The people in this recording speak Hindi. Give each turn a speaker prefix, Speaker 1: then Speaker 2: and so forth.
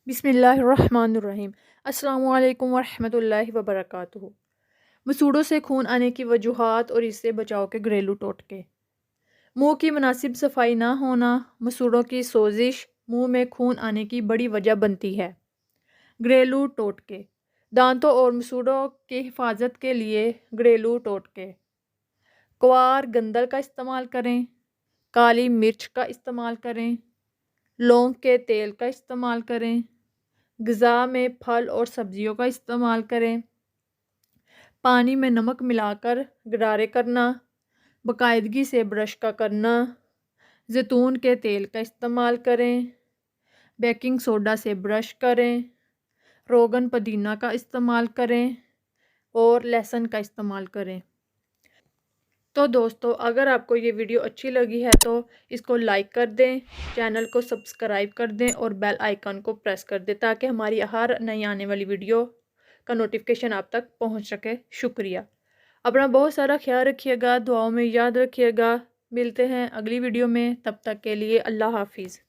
Speaker 1: बिस्मिल्लाहिर्रहमानिर्रहीम। अस्सलामुअलैकुम वरहमतुल्लाहि वबरकातुहू। मसूड़ों से खून आने की वजूहात और इससे बचाव के घरेलू टोटके। मुंह की मुनासिब सफाई ना होना मसूड़ों की सोजिश, मुंह में खून आने की बड़ी वजह बनती है। घरेलू टोटके। दांतों और मसूड़ों की हिफाजत के लिए घरेलू टोटके। क्वार गंदल का इस्तेमाल करें। काली मिर्च का इस्तेमाल करें। लौंग के तेल का इस्तेमाल करें। ग़िज़ा में फल और सब्जियों का इस्तेमाल करें। पानी में नमक मिलाकर गरारे करना। बाकायदगी से ब्रश का करना। जैतून के तेल का इस्तेमाल करें। बेकिंग सोडा से ब्रश करें। रोगन पुदीना का इस्तेमाल करें और लहसुन का इस्तेमाल करें। तो दोस्तों, अगर आपको ये वीडियो अच्छी लगी है तो इसको लाइक कर दें, चैनल को सब्सक्राइब कर दें और बेल आइकन को प्रेस कर दें ताकि हमारी हर नई आने वाली वीडियो का नोटिफिकेशन आप तक पहुंच सके। शुक्रिया। अपना बहुत सारा ख्याल रखिएगा, दुआओं में याद रखिएगा। मिलते हैं अगली वीडियो में, तब तक के लिए अल्लाह हाफिज़।